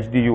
HDU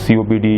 COPD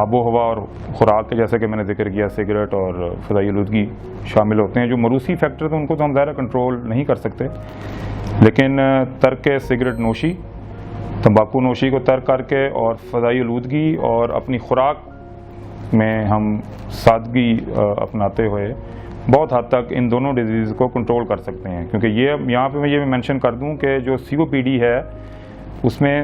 آب و ہوا اور خوراک کے جیسے کہ میں نے ذکر کیا سگریٹ اور فضائی آلودگی شامل ہوتے ہیں. جو موروثی فیکٹرز ہیں ان کو تو ہم ظاہر کنٹرول نہیں کر سکتے, لیکن ترک سگریٹ نوشی, تمباکو نوشی کو ترک کر کے اور فضائی آلودگی اور اپنی خوراک میں ہم سادگی اپناتے ہوئے بہت حد تک ان دونوں ڈیزیز کو کنٹرول کر سکتے ہیں. کیونکہ یہ یہاں پہ میں یہ بھی مینشن کر دوں کہ جو COPD ہے اس میں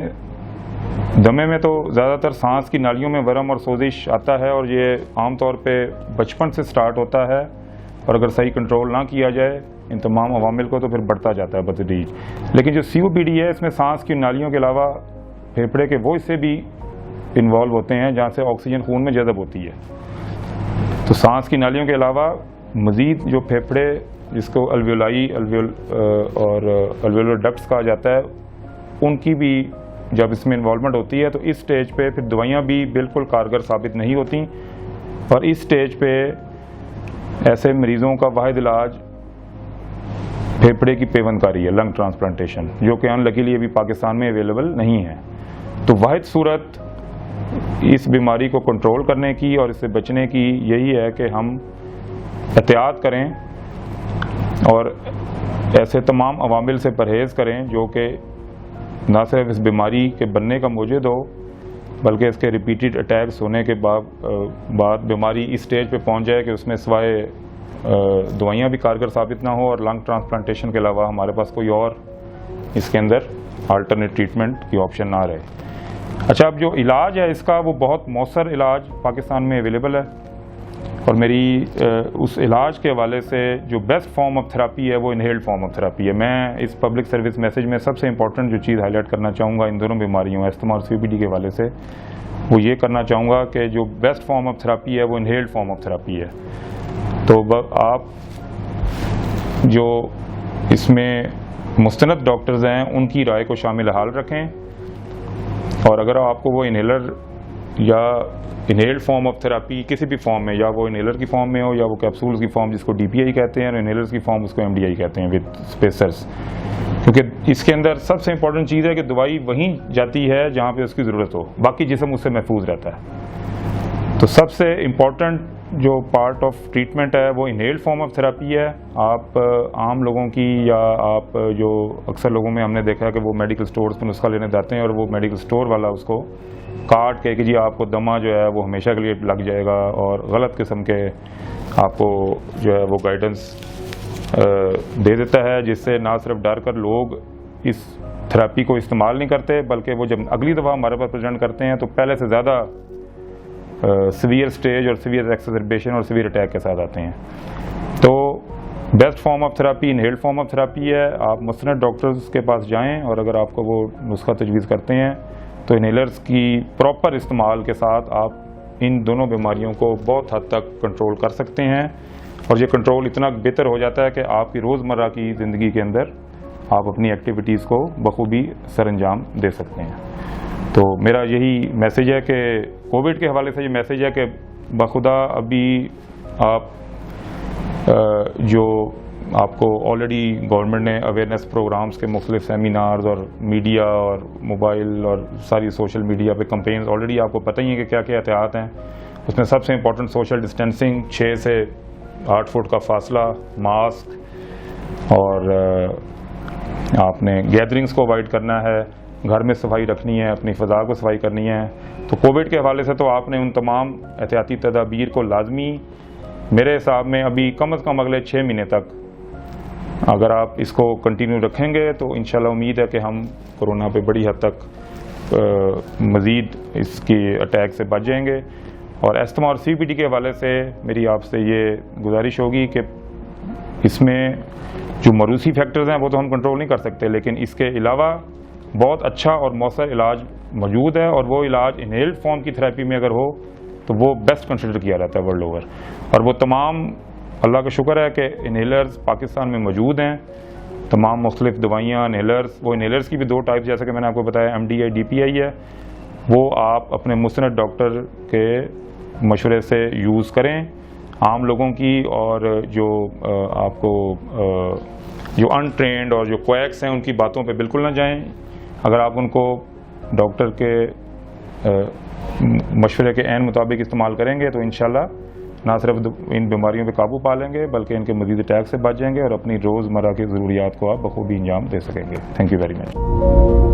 دمے میں تو زیادہ تر سانس کی نالیوں میں ورم اور سوزش آتا ہے, اور یہ عام طور پہ بچپن سے سٹارٹ ہوتا ہے, اور اگر صحیح کنٹرول نہ کیا جائے ان تمام عوامل کو تو پھر بڑھتا جاتا ہے بتدریج. لیکن جو COPD ہے اس میں سانس کی نالیوں کے علاوہ پھیپھڑے کے وہ حصے بھی انوالو ہوتے ہیں جہاں سے آکسیجن خون میں جذب ہوتی ہے. تو سانس کی نالیوں کے علاوہ مزید جو پھیپھڑے جس کو الویولائی اور الویولر ڈکٹس کہا جاتا ہے ان کی بھی جب اس میں انوالومنٹ ہوتی ہے تو اس سٹیج پہ پھر دوائیاں بھی بالکل کارگر ثابت نہیں ہوتی, اور اس سٹیج پہ ایسے مریضوں کا واحد علاج پھیپھڑے کی پیوند کاری ہے, لنگ ٹرانسپلانٹیشن, جو کہ ان لکیلی ابھی پاکستان میں اویلیبل نہیں ہے. تو واحد صورت اس بیماری کو کنٹرول کرنے کی اور اس سے بچنے کی یہی ہے کہ ہم احتیاط کریں اور ایسے تمام عوامل سے پرہیز کریں جو کہ نہ صرف اس بیماری کے بننے کا موجد ہو بلکہ اس کے ریپیٹڈ اٹیکس ہونے کے بعد بیماری اس سٹیج پہ پہنچ جائے کہ اس میں سوائے دوائیاں بھی کارگر ثابت نہ ہو اور لنگ ٹرانسپلانٹیشن کے علاوہ ہمارے پاس کوئی اور اس کے اندر آلٹرنیٹ ٹریٹمنٹ کی آپشن نہ رہے. اچھا, اب جو علاج ہے اس کا وہ بہت مؤثر علاج پاکستان میں اویلیبل ہے, اور میری اس علاج کے حوالے سے جو بیسٹ فارم آف تھراپی ہے وہ انہیلڈ فارم آف تھراپی ہے. میں اس پبلک سروس میسیج میں سب سے امپورٹنٹ جو چیز ہائی لائٹ کرنا چاہوں گا ان دونوں بیماریوں استما اور COPD کے حوالے سے وہ یہ کرنا چاہوں گا کہ جو بیسٹ فارم آف تھراپی ہے وہ انہیلڈ فارم آف تھراپی ہے. تو آپ جو اس میں مستند ڈاکٹرز ہیں ان کی رائے کو شامل حال رکھیں, اور اگر آپ کو وہ انہیلر یا انہیلڈ فارم آف تھراپی کسی بھی فارم میں, یا وہ انہیلر کی فارم میں ہو یا وہ کیپسولز کی فارم جس کو DPI کہتے ہیں, اور انہیلرز کی فارم اس کو MDI کہتے ہیں وتھ اسپیسرز, کیونکہ اس کے اندر سب سے امپورٹنٹ چیز ہے کہ دوائی وہیں جاتی ہے جہاں پہ اس کی ضرورت ہو, باقی جسم اس سے محفوظ رہتا ہے. تو سب سے امپورٹنٹ جو پارٹ آف ٹریٹمنٹ ہے وہ انہیلڈ فارم آف تھراپی ہے. آپ عام لوگوں کی یا آپ جو اکثر لوگوں میں ہم نے دیکھا ہے کہ وہ میڈیکل سٹورز پہ نسخہ لینے جاتے ہیں اور وہ میڈیکل سٹور والا اس کو کاٹ کے کہ جی آپ کو دمہ جو ہے وہ ہمیشہ کے لیے لگ جائے گا, اور غلط قسم کے آپ کو جو ہے وہ گائیڈنس دے دیتا ہے, جس سے نہ صرف ڈر کر لوگ اس تھراپی کو استعمال نہیں کرتے بلکہ وہ جب اگلی دفعہ ہمارے پاس پریزنٹ کرتے ہیں تو پہلے سے زیادہ سیویئر سٹیج اور سیویئر ایکسربیشن اور سیویئر اٹیک کے ساتھ آتے ہیں. تو best form of therapy inhaled form of therapy ہے. آپ مستند ڈاکٹرز کے پاس جائیں, اور اگر آپ کو وہ نسخہ تجویز کرتے ہیں تو انہیلرز کی پراپر استعمال کے ساتھ آپ ان دونوں بیماریوں کو بہت حد تک کنٹرول کر سکتے ہیں, اور یہ کنٹرول اتنا بہتر ہو جاتا ہے کہ آپ کی روزمرہ کی زندگی کے اندر آپ اپنی ایکٹیویٹیز کو بخوبی سر انجام دے سکتے ہیں. تو میرا یہی میسیج ہے کہ کووڈ کے حوالے سے یہ میسیج ہے کہ بخدا ابھی آپ جو آپ کو آلریڈی گورنمنٹ نے اویئرنیس پروگرامز کے مختلف سیمینارز اور میڈیا اور موبائل اور ساری سوشل میڈیا پہ کمپینز آلریڈی آپ کو پتہ ہی ہے کہ کیا کیا احتیاط ہیں. اس میں سب سے امپورٹنٹ سوشل ڈسٹینسنگ, 6 سے 8 فٹ کا فاصلہ, ماسک, اور آپ نے گیدرنگز کو اوائڈ کرنا ہے, گھر میں صفائی رکھنی ہے, اپنی فضا کو صفائی کرنی ہے. تو کووڈ کے حوالے سے تو آپ نے ان تمام احتیاطی تدابیر کو لازمی میرے حساب میں ابھی کم از کم اگلے 6 مہینے تک اگر آپ اس کو کنٹینیو رکھیں گے تو انشاءاللہ امید ہے کہ ہم کورونا پہ بڑی حد تک مزید اس کی اٹیک سے بچ جائیں گے. اور استما اور COPD کے حوالے سے میری آپ سے یہ گزارش ہوگی کہ اس میں جو موروثی فیکٹرز ہیں وہ تو ہم کنٹرول نہیں کر سکتے, لیکن اس کے علاوہ بہت اچھا اور مؤثر علاج موجود ہے, اور وہ علاج انہیلڈ فارم کی تھراپی میں اگر ہو تو وہ بیسٹ کنسیڈر کیا جاتا ہے ورلڈ اوور. اور وہ تمام اللہ کا شکر ہے کہ انہیلرز پاکستان میں موجود ہیں, تمام مختلف دوائیاں انہیلرز. وہ انہیلرز کی بھی 2 ٹائپس جیسے کہ میں نے آپ کو بتایا MDI DPI ہے, وہ آپ اپنے مستند ڈاکٹر کے مشورے سے یوز کریں عام لوگوں کی, اور جو آپ کو جو انٹرینڈ اور جو کویکس ہیں ان کی باتوں پہ بالکل نہ جائیں. اگر آپ ان کو ڈاکٹر کے مشورے کے عین مطابق استعمال کریں گے تو انشاءاللہ نہ صرف ان بیماریوں پہ قابو پا لیں گے بلکہ ان کے مزید اٹیک سے بچ جائیں گے اور اپنی روزمرہ کی ضروریات کو آپ بخوبی انجام دے سکیں گے. Thank you very much.